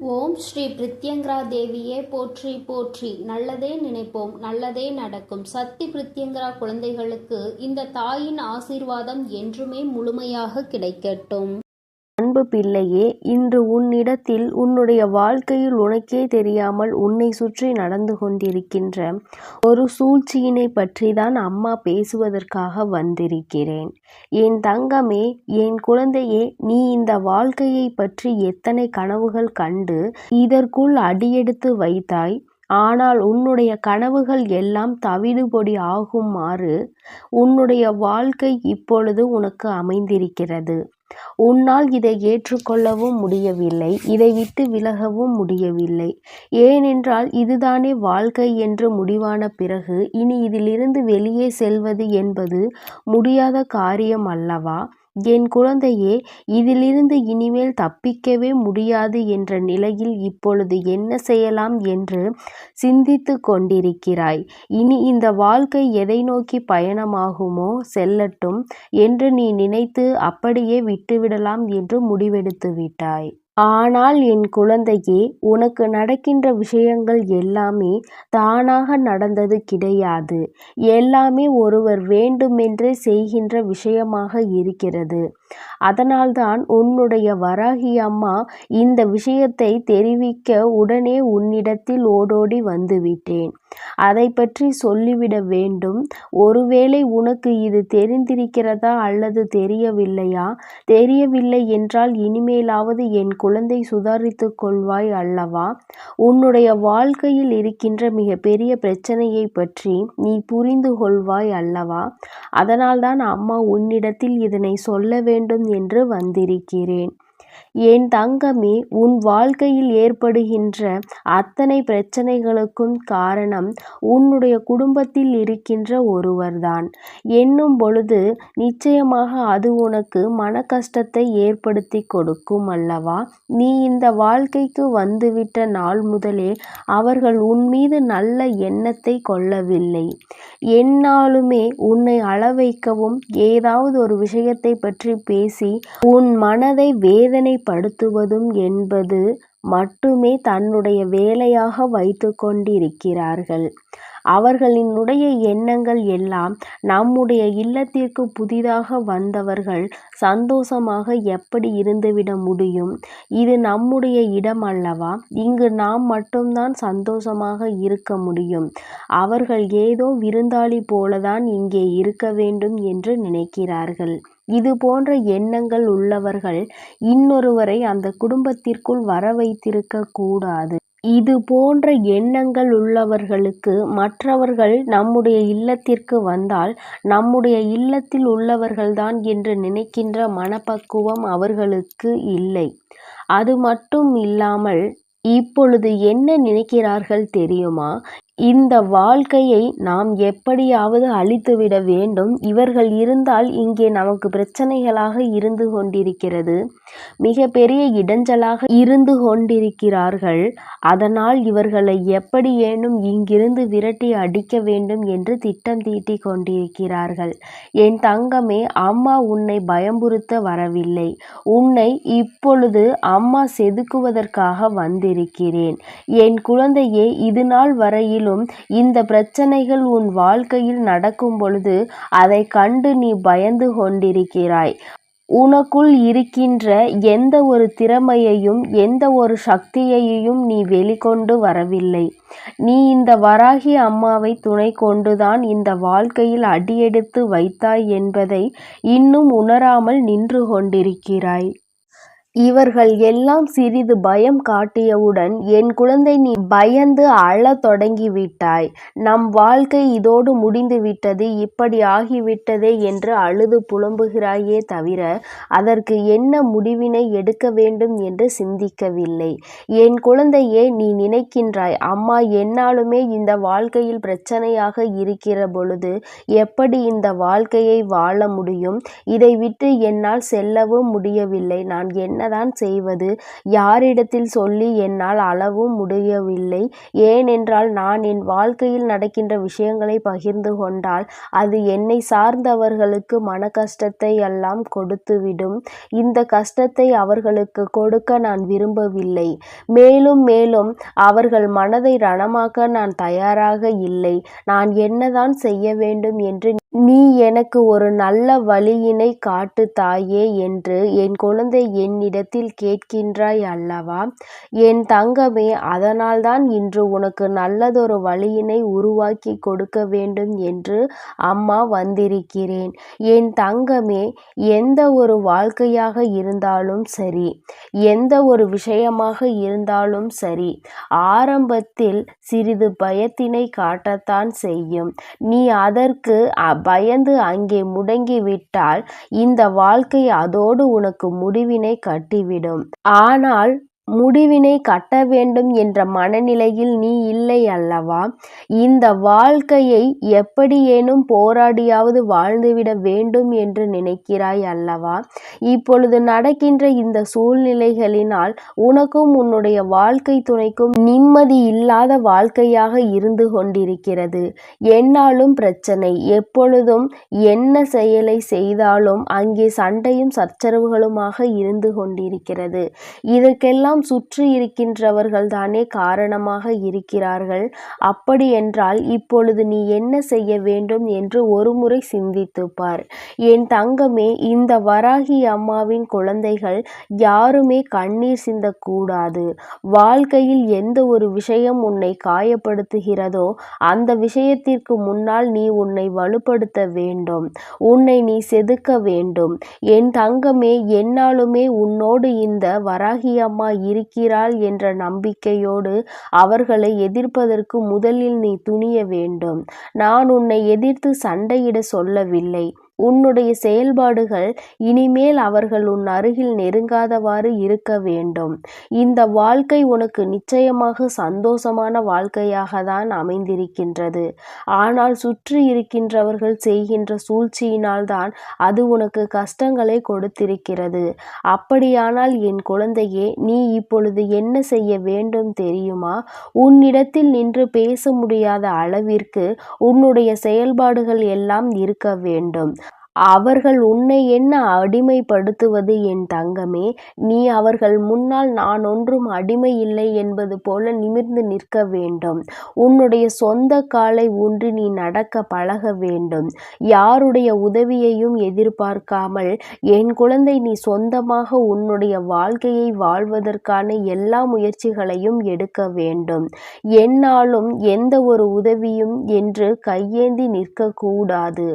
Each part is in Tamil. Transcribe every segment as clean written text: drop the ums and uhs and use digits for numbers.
ஓம் ஸ்ரீ பிரித்யங்கரா தேவியே போற்றி போற்றி. நல்லதே நினைப்போம், நல்லதே நடக்கும். சக்தி பிரித்யங்கரா குழந்தைகளுக்கு இந்த தாயின் ஆசீர்வாதம் என்றுமே முழுமையாக கிடைக்கட்டும். அன்பு பிள்ளையே, இன்று உன்னிடத்தில் உன்னுடைய வாழ்க்கையில் உனக்கே தெரியாமல் உன்னை சுற்றி நடந்து கொண்டிருக்கின்ற ஒரு சூழ்ச்சியினை பற்றி தான் அம்மா பேசுவதற்காக வந்திருக்கிறேன். என் தங்கமே, என் குழந்தையே, நீ இந்த வாழ்க்கையை பற்றி எத்தனை கனவுகள் கண்டு இதற்குள் அடியெடுத்து வைத்தாய். ஆனால் உன்னுடைய கனவுகள் எல்லாம் தவிடுபொடி ஆகுமாறு உன்னுடைய வாழ்க்கை இப்பொழுது உனக்கு அமைந்திருக்கிறது. உன்னால் இதை ஏற்றுக்கொள்ளவும் முடியவில்லை, இதை விட்டு விலகவும் முடியவில்லை. ஏனென்றால் இதுதானே வாழ்க்கை என்று முடிவான பிறகு இனி இதிலிருந்து வெளியே செல்வது என்பது முடியாத காரியம் அல்லவா? என் குழந்தையே, இதிலிருந்து இனிமேல் தப்பிக்கவே முடியாது என்ற நிலையில் இப்பொழுது என்ன செய்யலாம் என்று சிந்தித்து கொண்டிருக்கிறாய். இனி இந்த வாழ்க்கை எதை நோக்கி பயணமாகுமோ செல்லட்டும் என்று நீ நினைத்து அப்படியே விட்டுவிடலாம் என்று முடிவெடுத்து விட்டாய். ஆனால் என் குழந்தையே, உனக்கு நடக்கின்ற விஷயங்கள் எல்லாமே தானாக நடந்தது கிடையாது. எல்லாமே ஒருவர் வேண்டுமென்றே செய்கின்ற விஷயமாக இருக்கிறது. அதனால்தான் உன்னுடைய வராகி அம்மா இந்த விஷயத்தை தெரிவிக்க உடனே உன்னிடத்தில் ஓடோடி வந்துவிட்டேன். அதை பற்றி சொல்லிவிட வேண்டும். ஒருவேளை உனக்கு இது தெரிந்திருக்கிறதா அல்லது தெரியவில்லையா? தெரியவில்லை என்றால் இனிமேலாவது என் குழந்தை சுதாரித்து கொள்வாய் அல்லவா? உன்னுடைய வாழ்க்கையில் இருக்கின்ற மிக பெரிய பிரச்சனையை பற்றி நீ புரிந்து கொள்வாய் அல்லவா? அதனால்தான் அம்மா உன்னிடத்தில் இதனை சொல்ல வேண்டும் என்று வந்திருக்கிறேன். என் தங்கமே, உன் வாழ்க்கையில் ஏற்படுகின்ற அத்தனை பிரச்சனைகளுக்கும் காரணம் உன்னுடைய குடும்பத்தில் இருக்கின்ற ஒருவர்தான் என்னும் பொழுது நிச்சயமாக அது உனக்கு மன கஷ்டத்தை ஏற்படுத்தி கொடுக்கும் அல்லவா? நீ இந்த வாழ்க்கைக்கு வந்துவிட்ட நாள் முதலே அவர்கள் உன் மீது நல்ல எண்ணத்தை கொள்ளவில்லை. எந்நாளுமே உன்னை அளவைக்கவும் ஏதாவது ஒரு விஷயத்தை பற்றி பேசி உன் மனதை வேதனைப்படுத்துவதும் என்பது மட்டுமே தன்னுடைய வேலையாக வைத்து கொண்டிருக்கிறார்கள். அவர்களினுடைய எண்ணங்கள் எல்லாம் நம்முடைய இல்லத்திற்கு புதிதாக வந்தவர்கள் சந்தோஷமாக எப்படி இருந்துவிட முடியும்? இது நம்முடைய இடம் அல்லவா? இங்கு நாம் மட்டும்தான் சந்தோஷமாக இருக்க முடியும். அவர்கள் ஏதோ விருந்தாளி போலதான் இங்கே இருக்க வேண்டும் என்று நினைக்கிறார்கள். இது போன்ற எண்ணங்கள் உள்ளவர்கள் இன்னொருவரை அந்த குடும்பத்திற்குள் வர வைத்திருக்க கூடாது. இது போன்ற எண்ணங்கள் உள்ளவர்களுக்கு மற்றவர்கள் நம்முடைய இல்லத்திற்கு வந்தால் நம்முடைய இல்லத்தில் உள்ளவர்கள்தான் என்று நினைக்கின்ற மனப்பக்குவம் அவர்களுக்கு இல்லை. அது மட்டும் இல்லாமல் இப்பொழுது என்ன நினைக்கிறார்கள் தெரியுமா? இந்த வாழ்க்கையை நாம் எப்படியாவது அழித்துவிட வேண்டும். இவர்கள் இருந்தால் இங்கே நமக்கு பிரச்சனைகளாக இருந்து கொண்டிருக்கிறது, மிக பெரிய இடைஞ்சலாக இருந்து கொண்டிருக்கிறார்கள். அதனால் இவர்களை எப்படியேனும் இங்கிருந்து விரட்டி அடிக்க வேண்டும் என்று திட்டம் தீட்டி கொண்டிருக்கிறார்கள். என் தங்கமே, அம்மா உன்னை பயமுறுத்த வரவில்லை. உன்னை இப்பொழுது அம்மா செதுக்குவதற்காக வந்திருக்கிறேன். என் குழந்தையே, இது நாள் வரையிலும் இந்த பிரச்சனைகள் உன் வாழ்க்கையில் நடக்கும் பொழுது அதை கண்டு நீ பயந்து கொண்டிருக்கிறாய். உனக்குள் இருக்கின்ற எந்த ஒரு திறமையையும் எந்த ஒரு சக்தியையும் நீ வெளிக்கொண்டு வரவில்லை. நீ இந்த வராகி அம்மாவை துணை கொண்டுதான் இந்த வாழ்க்கையில் அடியெடுத்து வைத்தாய் என்பதை இன்னும் உணராமல் நின்று கொண்டிருக்கிறாய். இவர்கள் எல்லாம் சிறிது பயம் காட்டியவுடன் என் குழந்தை நீ பயந்து அழத் தொடங்கிவிட்டாய். நம் வாழ்க்கை இதோடு முடிந்து விட்டது, இப்படி ஆகிவிட்டதே என்று அழுது புலம்புகிறாயே தவிர அதற்கு என்ன முடிவினை எடுக்க வேண்டும் என்று சிந்திக்கவில்லை. என் குழந்தையே, நீ நினைக்கின்றாய் அம்மா எந்நாளுமே இந்த வாழ்க்கையில் பிரச்சனையாக இருக்கிற பொழுது எப்படி இந்த வாழ்க்கையை வாழ முடியும்? இதை விட்டு என்னால் செல்லவும் முடியவில்லை. நான் என்ன என்னதான் செய்வது? யாரிடத்தில் சொல்லி என்னால் அளவும் முடியவில்லை. ஏனென்றால் நான் என் வாழ்க்கையில் நடக்கின்ற விஷயங்களை பகிர்ந்து கொண்டால் அது என்னை சார்ந்தவர்களுக்கு மன கஷ்டத்தை எல்லாம் கொடுத்துவிடும். இந்த கஷ்டத்தை அவர்களுக்கு கொடுக்க நான் விரும்பவில்லை. மேலும் மேலும் அவர்கள் மனதை ரணமாக்க நான் தயாராக இல்லை. நான் என்னதான் செய்ய வேண்டும் என்று நீ எனக்கு ஒரு நல்ல வழியினை காட்டு தாயே என்று என் குழந்தை என்னிடத்தில் கேட்கின்றாய் அல்லவா? என் தங்கமே, அதனால்தான் இன்று உனக்கு நல்லதொரு வழியினை உருவாக்கி கொடுக்க வேண்டும் என்று அம்மா வந்திருக்கிறேன். என் தங்கமே, எந்த ஒரு வாழ்க்கையாக இருந்தாலும் சரி, எந்த ஒரு விஷயமாக இருந்தாலும் சரி, ஆரம்பத்தில் சிறிது பயத்தினை காட்டத்தான் செய்யும். நீ அதற்கு பயந்து அங்கே முடங்கிவிட்டால் இந்த வாழ்க்கை அதோடு உனக்கு முடிவினை கட்டிவிடும். ஆனால் முடிவினை கட்ட வேண்டும் என்ற மனநிலையில் நீ இல்லை அல்லவா? இந்த வாழ்க்கையை எப்படியேனும் போராடியாவது வாழ்ந்துவிட வேண்டும் என்று நினைக்கிறாய் அல்லவா? இப்பொழுது நடக்கின்ற இந்த சூழ்நிலைகளினால் உனக்கும் உன்னுடைய வாழ்க்கை துணைக்கும் நிம்மதி இல்லாத வாழ்க்கையாக இருந்து கொண்டிருக்கிறது. என்னாலும் பிரச்சனை. எப்பொழுதும் என்ன செயலை செய்தாலும் அங்கே சண்டையும் சச்சரவுகளுமாக இருந்து கொண்டிருக்கிறது. இதற்கெல்லாம் சுற்றி இருக்கின்றவர்கள் தானே காரணமாக இருக்கிறார்கள். அப்படி என்றால் இப்பொழுது நீ என்ன செய்ய வேண்டும் என்று ஒருமுறை சிந்தித்துப் பார். என் தங்கமே, இந்த வராகி அம்மாவின் குழந்தைகள் யாருமே கண்ணீர் சிந்தக்கூடாது. வாழ்க்கையில் எந்த ஒரு விஷயம் உன்னை காயப்படுத்துகிறதோ அந்த விஷயத்திற்கு முன்னால் நீ உன்னை வலுப்படுத்த வேண்டும். உன்னை நீ செதுக்க வேண்டும். என் தங்கமே, என்னாலுமே உன்னோடு இந்த வராகி அம்மா இருக்கிறாள் என்ற நம்பிக்கையோடு அவர்களை எதிர்ப்பதற்கு முதலில் நீ துணிய வேண்டும். நான் உன்னை எதிர்த்து சண்டையிட சொல்லவில்லை. உன்னுடைய செயல்பாடுகள் இனிமேல் அவர்கள் உன் அருகில் நெருங்காதவாறு இருக்க வேண்டும். இந்த வாழ்க்கை உனக்கு நிச்சயமாக சந்தோஷமான வாழ்க்கையாக தான் அமைந்திருக்கின்றது. ஆனால் சுற்றி இருக்கின்றவர்கள் செய்கின்ற சூழ்ச்சியினால் தான் அது உனக்கு கஷ்டங்களை கொடுத்திருக்கிறது. அப்படியானால் என் குழந்தையே, நீ இப்பொழுது என்ன செய்ய வேண்டும் தெரியுமா? உன்னிடத்தில் நின்று பேச முடியாத அளவிற்கு உன்னுடைய செயல்பாடுகள் எல்லாம் இருக்க வேண்டும். அவர்கள் உன்னை என்ன அடிமைப்படுத்துவது என் தங்கமே? நீ அவர்கள் முன்னால் நான் ஒன்றும் அடிமை இல்லை என்பது போல நிமிர்ந்து நிற்க வேண்டும். உன்னுடைய சொந்த காலை ஊன்றி நீ நடக்க பழக வேண்டும். யாருடைய உதவியையும் எதிர்பார்க்காமல் என் குழந்தை, நீ சொந்தமாக உன்னுடைய வாழ்க்கையை வாழ்வதற்கான எல்லா முயற்சிகளையும் எடுக்க வேண்டும். என்னாலும் எந்த ஒரு உதவியும் என்று கையேந்தி நிற்கக்கூடாது.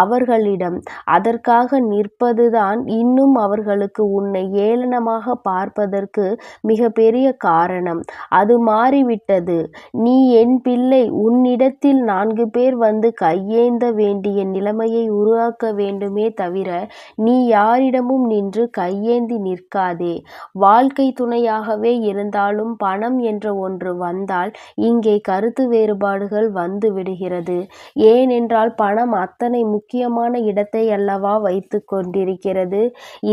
அவர்களிடம் அதற்காக நிற்பதுதான் இன்னும் அவர்களுக்கு உன்னை ஏளனமாக பார்ப்பதற்கு மிக பெரிய காரணம். அது மாறிவிட்டது. நீ என் பிள்ளை. உன்னிடத்தில் 4 பேர் வந்து கையேந்த வேண்டிய நிலைமையை உருவாக்க வேண்டுமே தவிர நீ யாரிடமும் நின்று கையேந்தி நிற்காதே. வாழ்க்கை துணையாகவே இருந்தாலும் பணம் என்ற ஒன்று வந்தால் இங்கே கருத்து வேறுபாடுகள் வந்து விடுகிறது. ஏனென்றால் பணம் அத்தனை முக்கியமான இடத்தை அல்லவா வைத்து கொண்டிருக்கிறது.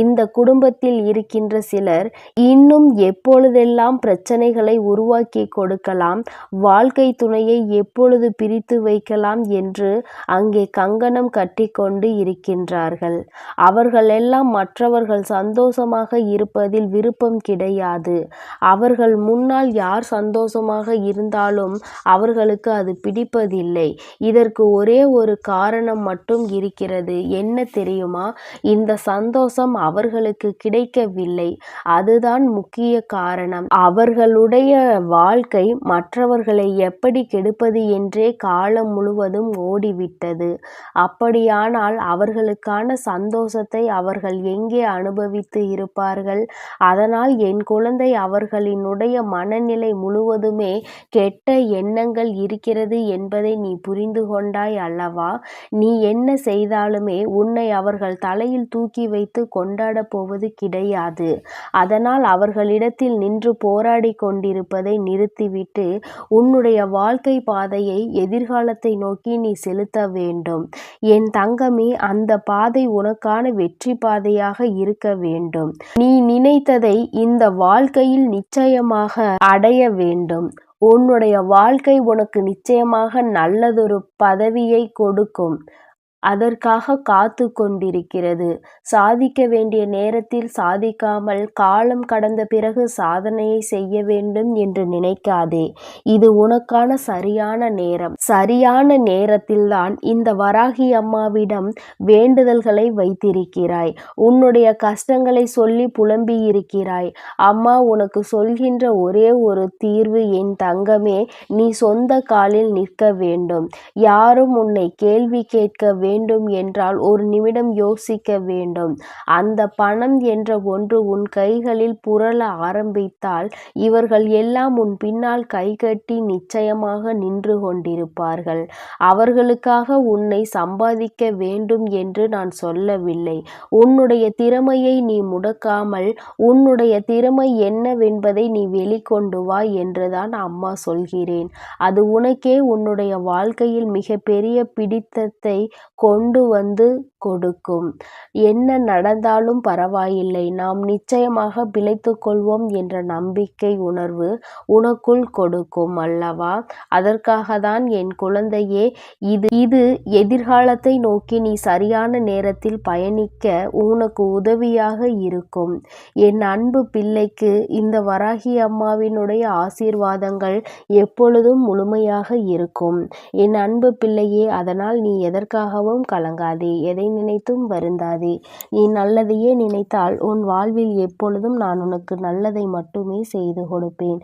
இந்த குடும்பத்தில் இருக்கின்ற சிலர் இன்னும் எப்பொழுதெல்லாம் பிரச்சனைகளை உருவாக்கி கொடுக்கலாம், வாழ்க்கை துணையை எப்பொழுது பிரித்து வைக்கலாம் என்று அங்கே கங்கணம் கட்டிக்கொண்டு இருக்கின்றார்கள். அவர்களெல்லாம் மற்றவர்கள் சந்தோஷமாக இருப்பதில் விருப்பம் கிடையாது. அவர்கள் முன்னால் யார் சந்தோஷமாக இருந்தாலும் அவர்களுக்கு அது பிடிப்பதில்லை. இதற்கு ஒரே ஒரு காரணம் மட்டும் இருக்கிறது. என்ன தெரியுமா? இந்த சந்தோஷம் அவர்களுக்கு கிடைக்கவில்லை. அதுதான் முக்கிய காரணம். அவர்களுடைய வாழ்க்கை மற்றவர்களை எப்படி கெடுப்பது என்றே காலம் முழுவதும் ஓடிவிட்டது. அப்படியானால் அவர்களுக்கான சந்தோஷத்தை அவர்கள் எங்கே அனுபவித்து இருப்பார்கள்? அதனால் என் குழந்தை, அவர்களினுடைய மனநிலை முழுவதுமே கெட்ட எண்ணங்கள் இருக்கிறது என்பதை நீ புரிந்து கொண்டாய் அல்லவா? நீ என்ன செய்தாலுமே தங்கமே, உன்னை அவர்கள் தலையில் தூக்கி வைத்து கொண்டாடப் போவது கிடையாது. அதனால் அவர்களிடத்தில் நின்று போராடி கொண்டிருப்பதை நிறுத்திவிட்டு உன்னுடைய வாழ்க்கை பாதையை எதிர்காலத்தை நோக்கி நீ செலுத்த வேண்டும். என் தங்கமே, அந்த பாதை உனக்கான வெற்றி பாதையாக இருக்க வேண்டும். நீ நினைத்ததை இந்த வாழ்க்கையில் நிச்சயமாக அடைய வேண்டும். உன்னுடைய வாழ்க்கை உனக்கு நிச்சயமாக நல்லதொரு பதவியை கொடுக்கும். அதற்காக காத்து கொண்டிருக்கிறது. சாதிக்க வேண்டிய நேரத்தில் சாதிக்காமல் காலம் கடந்த பிறகு சாதனையை செய்ய வேண்டும் என்று நினைக்காதே. இது உனக்கான சரியான நேரம். சரியான நேரத்தில்தான் இந்த வராகி அம்மாவிடம் வேண்டுதல்களை வைத்திருக்கிறாய். உன்னுடைய கஷ்டங்களை சொல்லி புலம்பியிருக்கிறாய். அம்மா உனக்கு சொல்கின்ற ஒரே ஒரு தீர்வு என் தங்கமே, நீ சொந்த காலில் நிற்க வேண்டும். யாரும் உன்னை கேள்வி கேட்க வேண்டும் என்றால் ஒரு நிமிடம் யோசிக்க வேண்டும். அந்த பணம் என்ற ஒன்று உன் கைகளில் புரள ஆரம்பித்தால் இவர்கள் எல்லாம் உன் பின்னால் கைகட்டி நிச்சயமாக நின்று கொண்டிருப்பார்கள். அவர்களுக்காக உன்னை சம்பாதிக்க வேண்டும் என்று நான் சொல்லவில்லை. உன்னுடைய திறமையை நீ முடக்காமல் உன்னுடைய திறமை என்னவென்பதை நீ வெளிக்கொண்டு வா என்றுதான் அம்மா சொல்கிறேன். அது உனக்கே உன்னுடைய வாழ்க்கையில் மிகப்பெரிய பிடித்தத்தை கொண்டு வந்து கொடுக்கும். என்ன நடந்தாலும் பரவாயில்லை, நாம் நிச்சயமாக பிழைத்துக் கொள்வோம் என்ற நம்பிக்கை உணர்வு உனக்குள் கொடுக்கும் அல்லவா? அதற்காகத்தான் என் குழந்தையே, இது எதிர்காலத்தை நோக்கி நீ சரியான நேரத்தில் பயணிக்க உனக்கு உதவியாக இருக்கும். என் அன்பு பிள்ளைக்கு இந்த வராகி அம்மாவினுடைய ஆசீர்வாதங்கள் எப்பொழுதும் முழுமையாக இருக்கும். என் அன்பு பிள்ளையே, அதனால் நீ எதற்காகவும் கலங்காதே, எதை நினைத்தும் வருந்தாதே. நீ நல்லதையே நினைத்தால் உன் வாழ்வில் எப்பொழுதும் நான் உனக்கு நல்லதை மட்டுமே செய்து கொடுப்பேன்.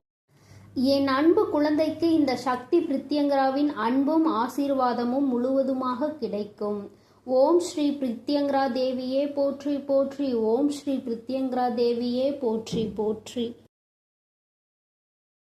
என் அன்பு குழந்தைக்கு இந்த சக்தி பிரித்யங்கராவின் அன்பும் ஆசீர்வாதமும் முழுவதுமாக கிடைக்கும். ஓம் ஸ்ரீ பிரித்யங்கரா தேவியே போற்றி போற்றி. ஓம் ஸ்ரீ பிரித்யங்கரா தேவியே போற்றி போற்றி.